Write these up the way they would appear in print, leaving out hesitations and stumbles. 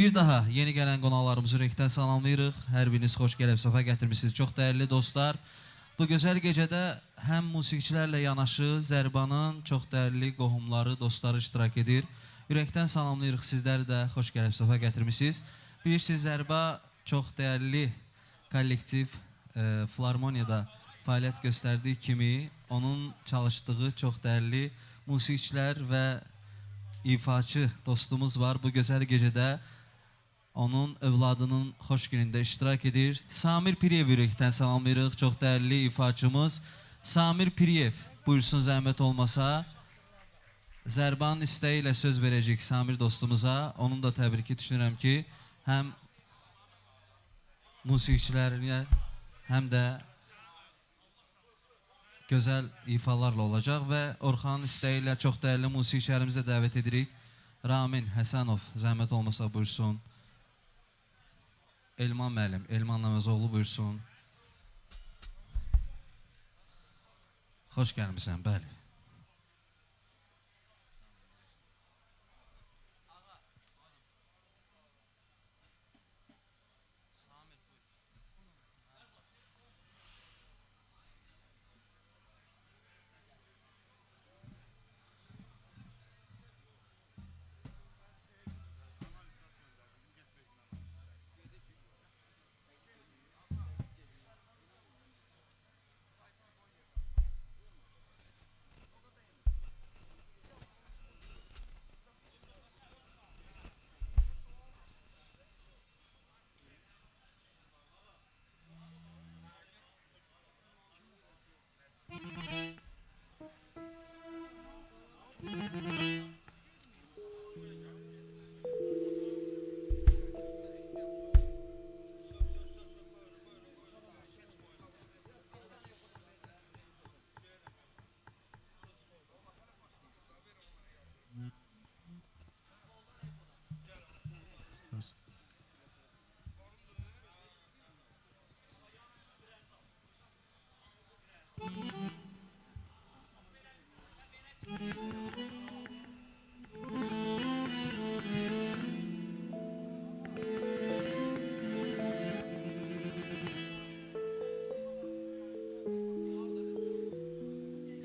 Bir daha yeni gələn qonaqlarımızı ürəkdən salamlayırıq. Hər biriniz xoş gəlib, səfa gətirmişsiniz. Çox dəyərli dostlar, bu gözəl gecədə həm musiqiçilərlə yanaşı Zərbanın çox dəyərli qohumları, dostları iştirak edir. Ürəkdən salamlayırıq, sizləri də xoş gəlib, səfa gətirmişsiniz. Bilirsiniz, Zərba çox dəyərli kollektiv Filarmoniyada fəaliyyət göstərdiyi kimi onun çalışdığı çox dəyərli musiqiçilər və ifaçı dostumuz var. Bu gözəl gecədə onun övladının xoş günündə iştirak edir. Samir Piriyev ürəkdən salamlayırıq. Çox dəyərli ifaçımız Samir Piriyev. Buyursun, zəhmət olmasa. Zərbanın istəyi ilə söz verəcək Samir dostumuza. Onun da təbriki düşünürəm ki, həm musiqiçilərinə, həm də gözəl ifalarla olacaq və Orxanın istəyi ilə çox dəyərli musiqiçilərimizi dəvət edirik. Ramin Həsənov, zəhmət olmasa buyursun. Elman müəllim, Elman Nəməzoğlu buyursun. Xoş gəlmişsən, bəli.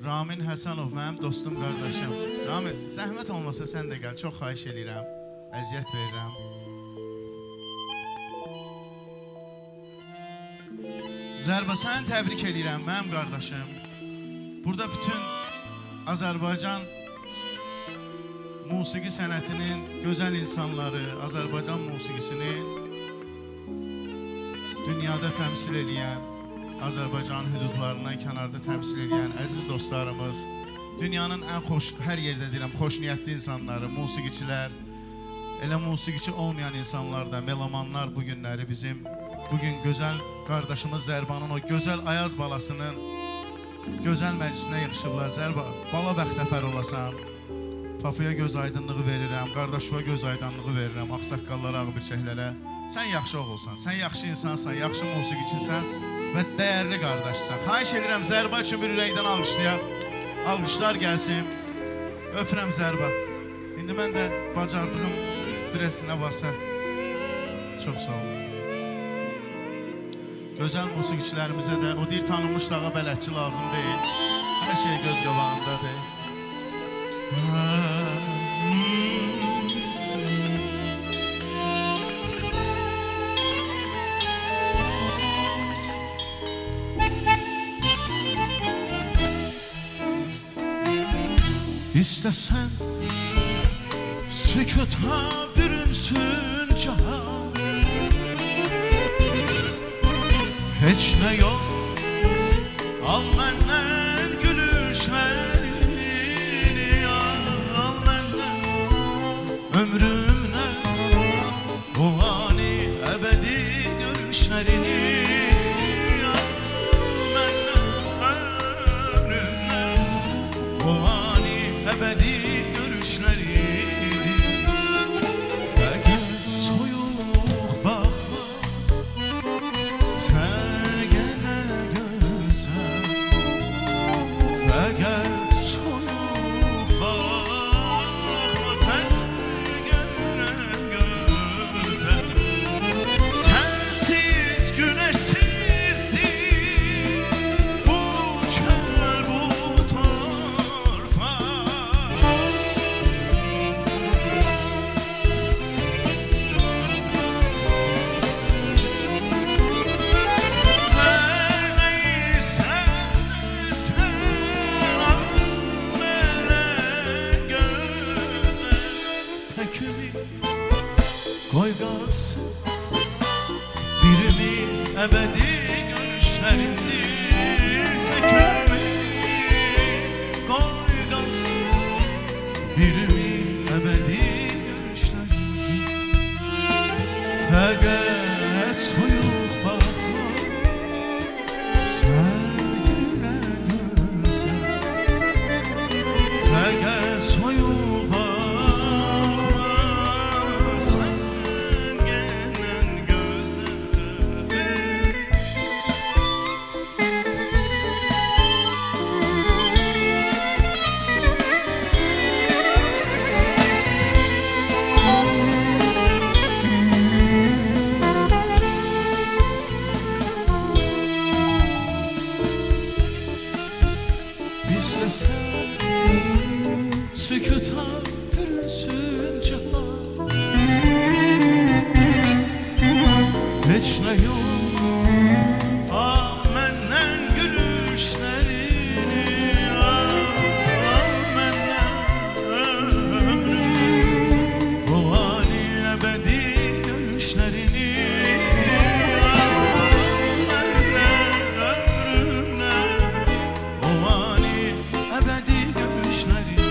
Ramin Həsənov, mənim dostum, qardaşım. Ramin, zəhmət olmasa sən də gəl, çox xahiş edirəm, əziyyət verirəm. Zərba, səni təbrik edirəm, mənim qardaşım. Burada bütün Azərbaycan musiqi sənətinin gözəl insanları, Azərbaycan musiqisini dünyada təmsil edən, Azərbaycanın hüdudlarından kənarda təmsil edən əziz dostlarımız, dünyanın ən xoş, hər yerdə deyirəm, xoş niyyətli insanları, musiqiçilər, elə musiqiçi olmayan insanlar da, melomanlar bu günləri bizim, bugün gözəl qardaşımız Zərbanın o gözəl Ayaz balasının gözəl məclisinə yığışıblar. Zərba, bala bəxtəfər olasan, Fafuya göz aydınlığı verirəm, qardaşıma göz aydınlığı verirəm, ağsaqqallara, ağbirçəklərə. Sən yaxşı oğulsan, sən yaxşı insansan, yaxşı musiqiçisən və dəyərli qardaşsan. Xahiş edirəm, Zərba üçün bir ürəkdən alqışlayaq. Alqışlar gəlsin. Öpürəm Zərba. İndi mən də bacardığım biraz nə varsa çox sağ olun. Gözəl musiqiçilərimizə də, o deyir, tanınmış dağa bələdçi lazım deyil. Hər şey göz qabağındadır. İstəsən sükuta bürünsün cahan, heç nə yox, al məndən gülüşlərini, al məndən ömrümlə o ani əbədi görüşlərini, al məndən ömrümlə o ani əbədi görüşləri. Fəqət soyuq baxma, sərgənə gözəl, qoy qalsın. Birimi əbədi görüşlərindir. Tək ümid qoy qalsın. Birimi əbədi görüşlərindir. Fəqət soyuq baxma sənə gözəl. Fəqət soyuq baxma sənə gözəl. İstesen sükuta bürünsün cihan. Heç nə yox məndən gülüşlərini, məndən ömrüm o ali əbədi görüşlərini, məndən ömrümlə o ali əbədi görüşlərini.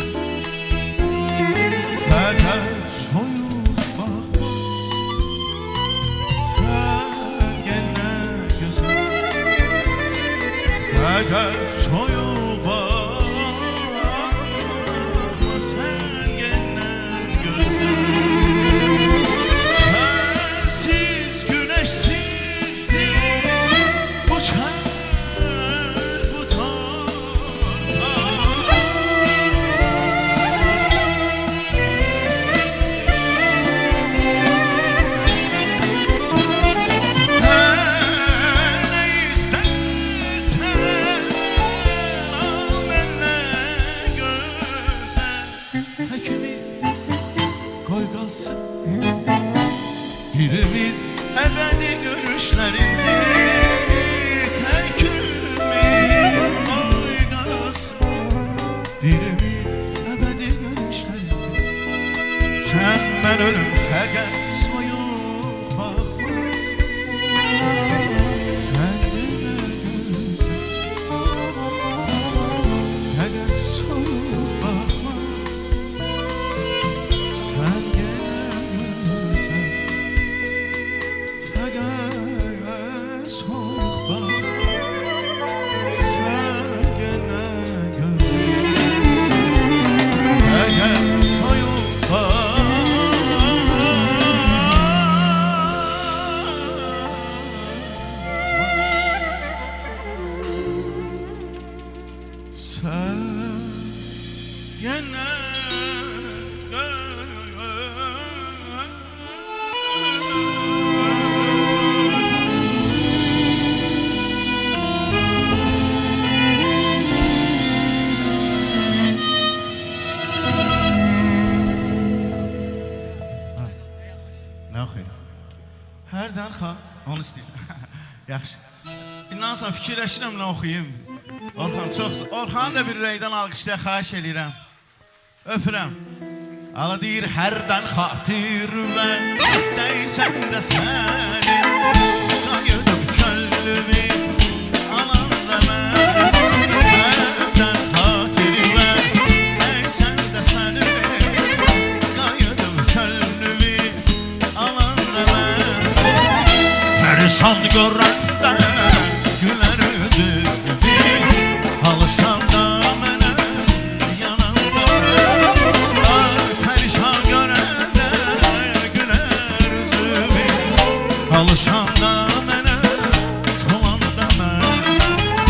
Fəqət soyuq baxma sən gələ gözəl. Fəqət soyuq baxma sən gələ gözəl. Sənsiz günəşsizdir bu çəl bu torpaq. Hər nə istərsən al məndən gözəl. Tək ümid qoy qalsın. Bir ümid əbədi görüşlərindir. Tək ümid qoy qalsın. Bir ümid əbədi görüşlərindir. Sən mən ölüm fəqət soyuq baxma sən mənə gözəl. Fəqət soyuq baxma sən mənə gözəl. Fəqət soyuq baxma sən mənə gözəl. Fəqət soyuq baxma sən yenə nə oxuyur? Hərdən onu istəyirsən. Yaxşı. İnanın sən fikirləşirəm nə oxuyayım. Orxan çox. Orxanı da bir ürəkdən alqışlaya xahiş eləyirəm. Öpürəm. Ala deyir hərdən xatir və deysən də sənin qayıdıb könlümü alan da mən. Hərdən xatir və deysən də sənin qayıdıb könlümü alan da mən. Pərişan görəndə gülər üzümü alışanda mənə yananda. Ay pərişan görəndə gülər üzümü alışanda mənə solanda mən.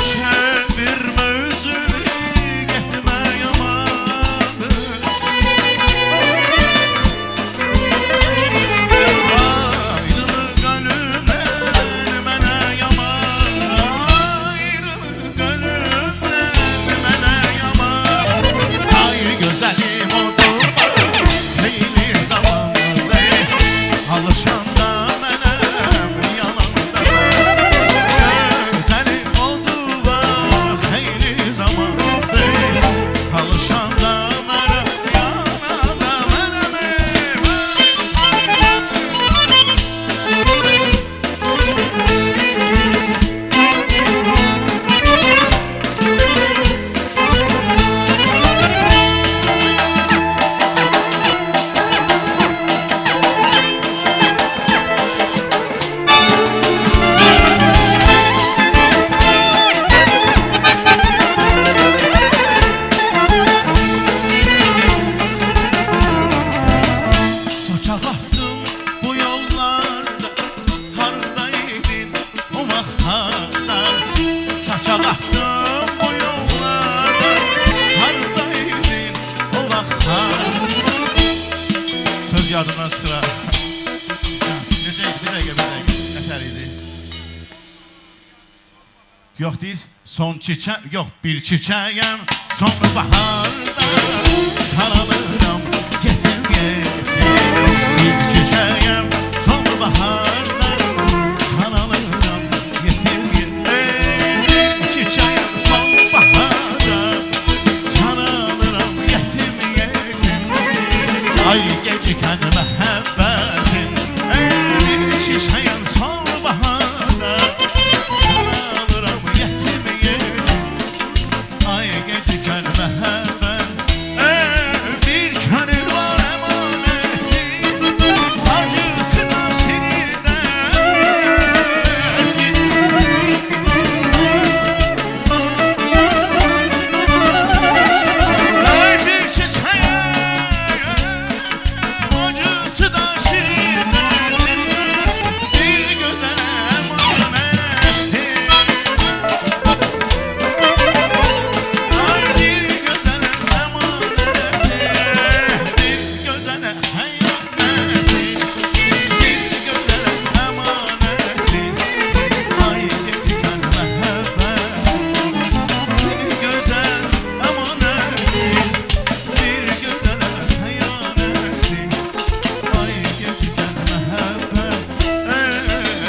Çevirmə üzünü getmə yamandır. Ayrılıq gönlümdən mənə yaman. Ayrılıq gönlümdən mənə yaman. Ay gözəlim odur leyli zamandır. Alışanda mənə Yox deyir, son çiçək, yox bir çiçəyəm, sonbaharda sarılıram, getim getim. Bir çiçəyəm, sonbaharda sarılıram, getim getim. Bir çiçəyəm, sonbaharda sarılıram, getim getim. Ay gecikən məhəbbətin, bir çiçəyəm, sonbaharda sarılıram, yetim yetim. Ay gecikən məhəbbət, bir könül var əmanətin, acısı da şirindən. Ay bir çiçeğim, acısı da şirindən, bir gözəl əmanətin. Ay bir gözəl əmanətin, bir gözəl həyatətin, bir gözəl əmanətin. Ay gecikən məhəbbət, bir gözəl əmanətin, bir gözəl həyatətin. Ay gecikən məhəbbət,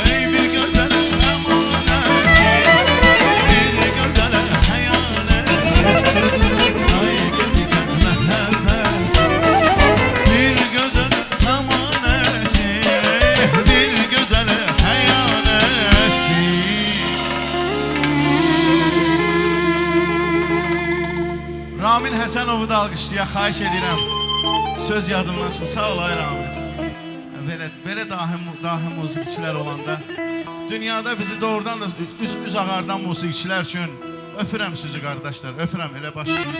bir gözəl əmanətin, bir gözəl həyatətin. Ay gecikən məhəbbət, bir gözəl əmanətin, bir gözəl həyatətin. Ramin Həsənovu da alqışlayaq, xahiş edirəm. Söz yadımdan çıxır. Sağ ol ay Ramin. Belə dahi musiqiçilər olanda dünyada bizi doğrudan da üz ağardan musiqiçilər üçün öpürəm sizi qardaşlar. Öpürəm elə başlayın.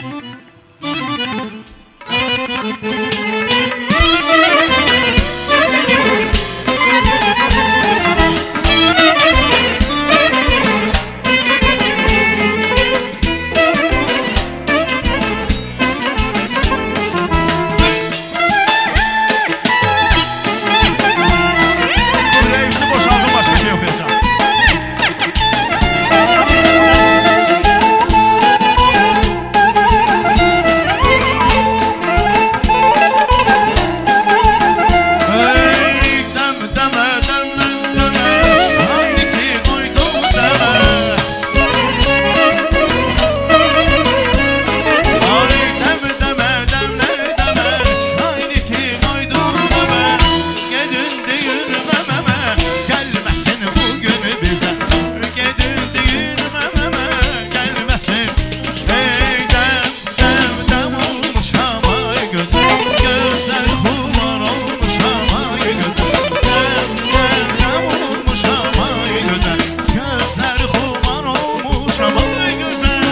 Ürəyimizi boşaldın, başqa şey oxuyacağım. Ey dem demə, demlən demə, haydi ki qoydum demə. Ay dem demə, demlər demə, haydi ki qoydum demə. Gedin deyirmə, gəlməsin bu günü bizə. Gedin deyirmə, gəlməsin. Ey dem olmuşam ay gözəl, gözlər xumar olmuşam ay gözəl. Dem olmuşam ay gözəl, gözlər xumar olmuşam ay gözəl.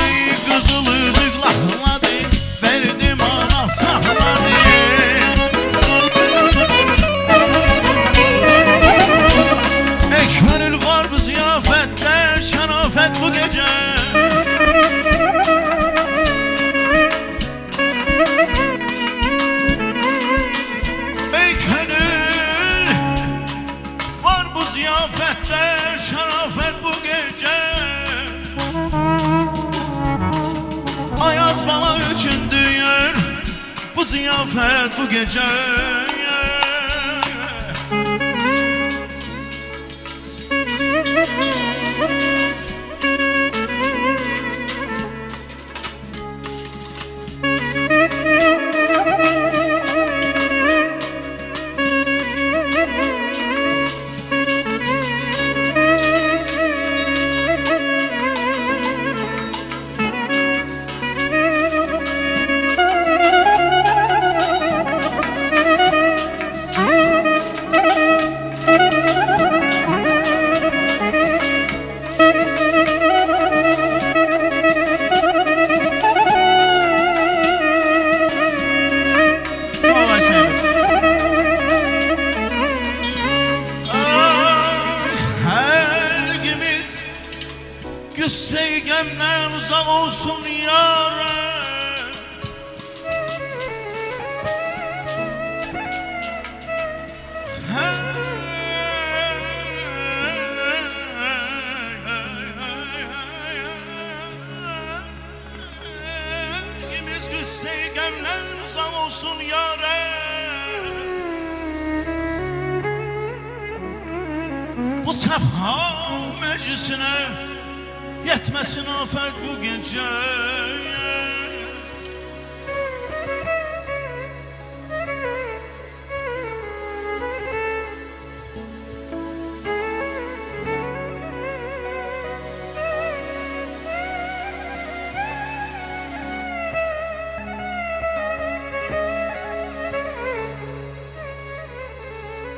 Ey qızılı dıqlahladı, verdim anam saxladı. Ey könül var bu ziyafətdə, şərafət bu gecə. Ey könül var bu ziyafətdə, şərafət bu gecə. Ayaz bala üçün düyür bu ziyafət bu gecə. olsun yâre. İkimiz gülsey gemler uzak olsun yâre. Bu sefha meclisine yetmesin afet bu gece.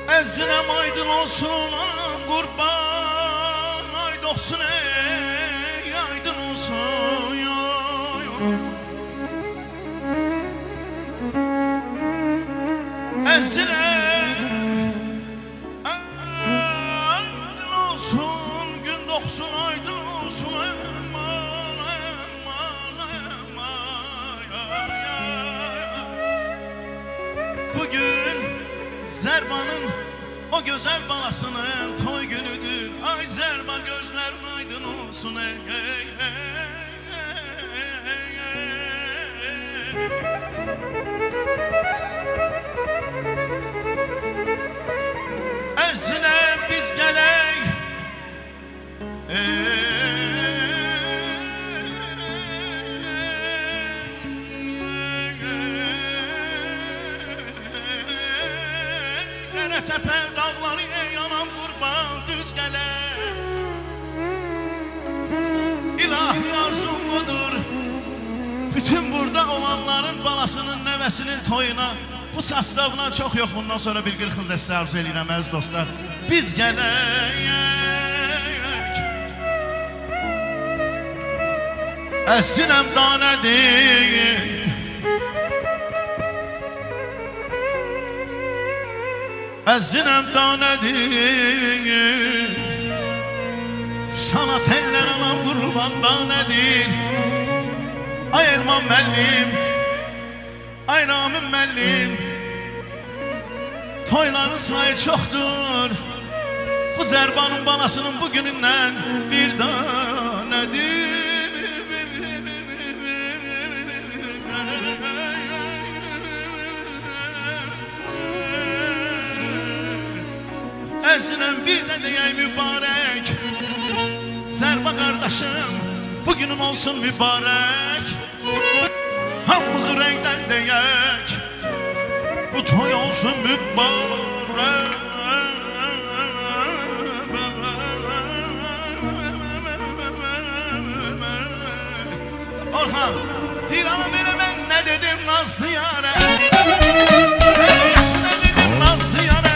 Erzinem aydın olsun anam kurban, ay doksun ey aydın olsun ya. Erzinem aydın olsun, gün doksun aydın olsun aman aman aman ya. Bugün Zerbanın o güzel balasının toy günüdür. Ay Zerba gözlerin aydın olsun ey, ey, Erzin'e biz gelek tepe dağları ey anam kurban düz gele. İlahi arzum budur, bütün burada olanların balasının nevesinin toyuna bu sastavla çok yok, bundan sonra bir 40 ildə sizə arzu edirəm əziz dostlar. Biz gələk Əzzinəm danədir, Əzzinəm danədir, şana teller anam qurban danədir. Ay Elman müəllim, ay Ramin müəllim, toyların sayı çoxdur. Bu Zərbanın balasının bugünündən bir danədir. Əzzinəm bir də deyək mübarək, Zərba qardaşım bugünün olsun mübarək. Hamımızı rəngdən deyək, bu toy olsun mübarək. Orhan, deyir anam elə mən nə dedim nazlı yarə, nə dedim nazlı yarə.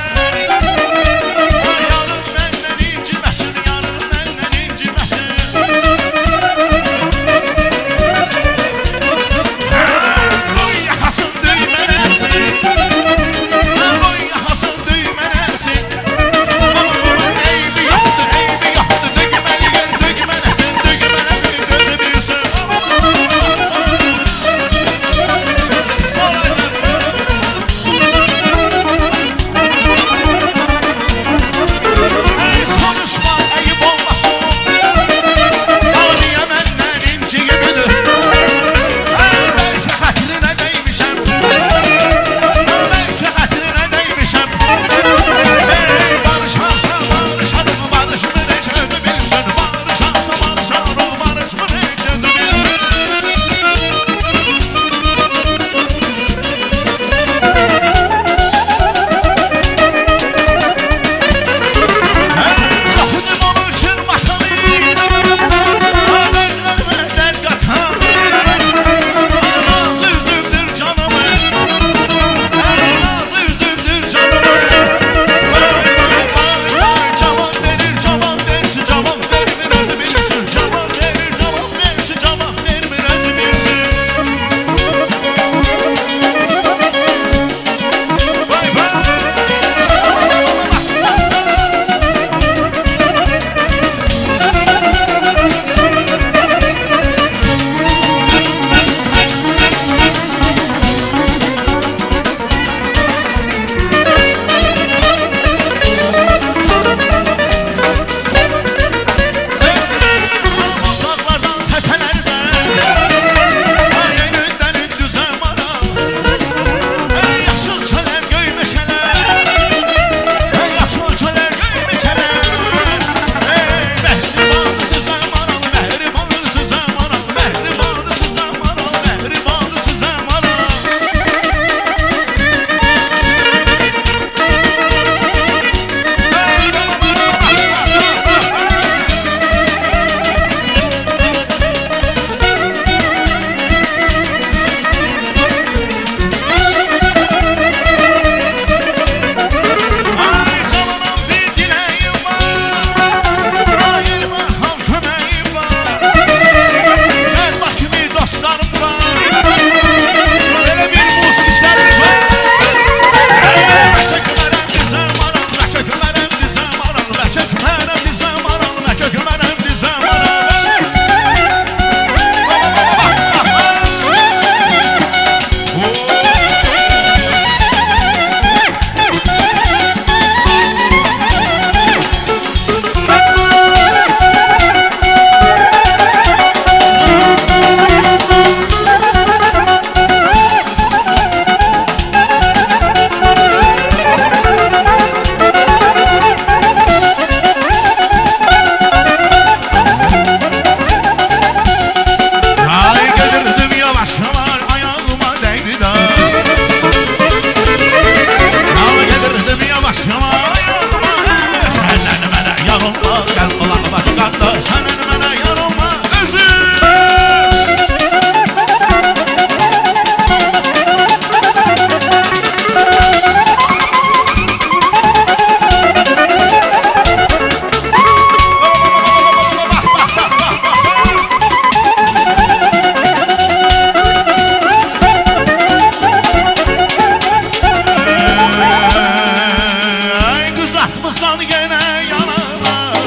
Batmısan yenə yanalar,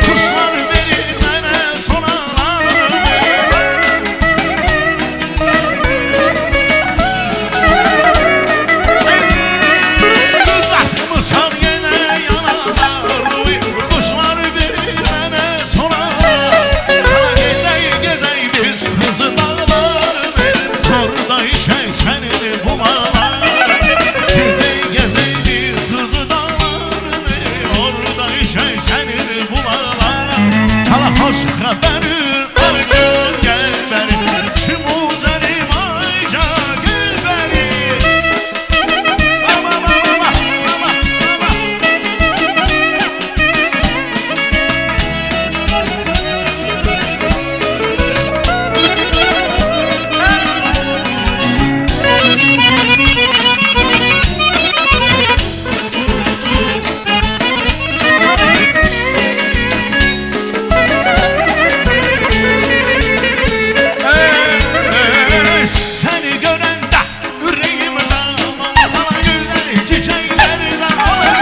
quşlar verir mənə sonalar. Batmısan yenə yanalar, quşlar verir mənə sonalar. Hala gezək biz qızı dağlar, orada işək sənin bumalar. Gezək biz qızı dağlar, orada işək sənin bumalar. Hala xoş xəbərin aycan gəl bəri, Simuzəlim aycan gəl bəri. Baba, baba, baba, baba, baba. Səni görəndə ürəyim dağlar, hala güllər çiçəklərdən olar.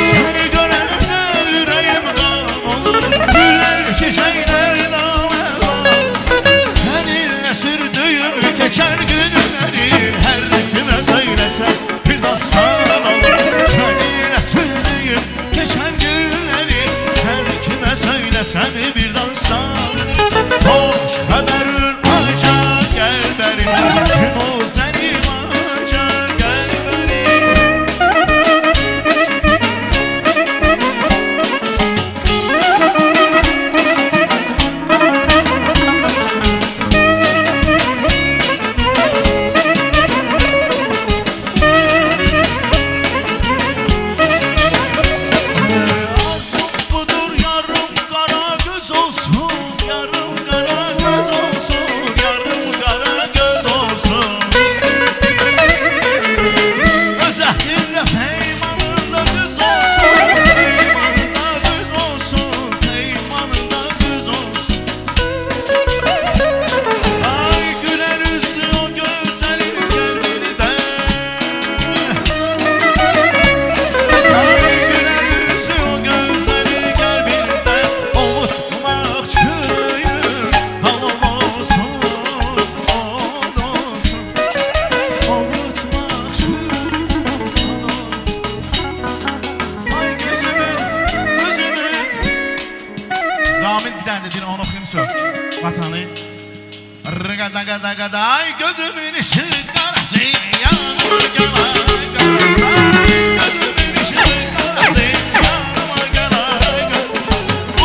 Səni görəndə ürəyim dağlar, güllər çiçəklərdən olar. Səninlə sürdüyüm keçər günləri hər kimə söyləsəm bir dastan olur. Səninlə sürdüyüm keçər günləri hər kimə söyləsəm bir dastan. Xoş xəbərin aycan gəl bəri, Simuzəlim aycan gəl bəri. Arzum budur yarım qara göz olsun, yarım qara göz olsun, yarım qara göz olsun. Öz əhlinlə peymanında düz olsun, peymanında düz olsun, peymanında düz olsun. Ay gülər üzlü o gözəlin qəlbində, ay gülər üzlü o gözəlin qəlbində, ovutmaq çöyür, halım olsun, od olsun. Ovutmaq çöyür, ay gözümün, gözümün. Ramin bir tane dedin, onu okuyayım sonra. Vatanı. Rıgada gada gada, ay gözümün ışık karası, yanıma gel ay gel. Ay gözümün ışık karası, yanıma gel ay gel.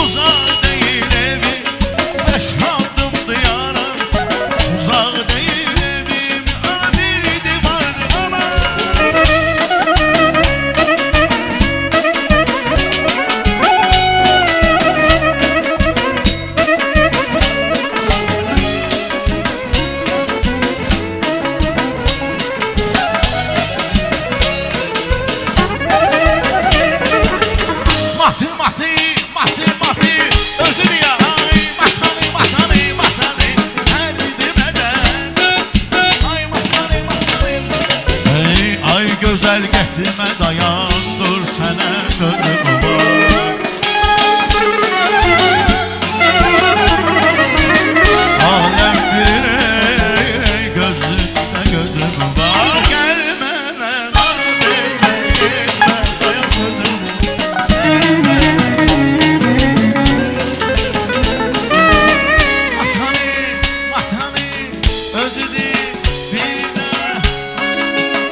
Uzak değil evim, 5 adım diyarız. Uzak değil evim, bir divardı ama. Matı matı, matı matı, özünü ya ay matanı matanı matanı, her dimeden. Ay matanı matanı. Ay güzel getirme dayandır sene sözüm var. Alem bilir gözümde gözüm var. Gelme lan gitme dayan sözüm. Vatanı, vatanı, özüdür bir de,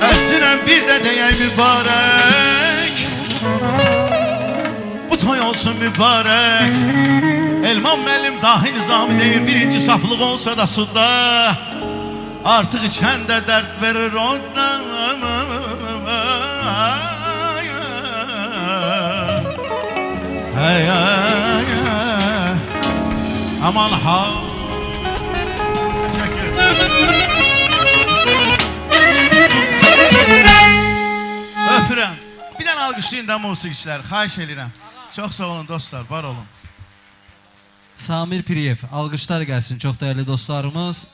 əzirəm bir də deyək mübarək. Bu toy olsun mübarək. Elman müəllim dahi nizami deyir, birinci saflıq olsa da suda, artıq içəndə dərd verir ondan. Hey, ay, ay. Aman ha. Çəkir. Öpürəm. Bir dənə alqışlayın da musiqiçilər, xahiş edirəm. Çox sağ olun dostlar, var olun. Samir Piriyev, alqışlar gəlsin çox dəyərli dostlarımız.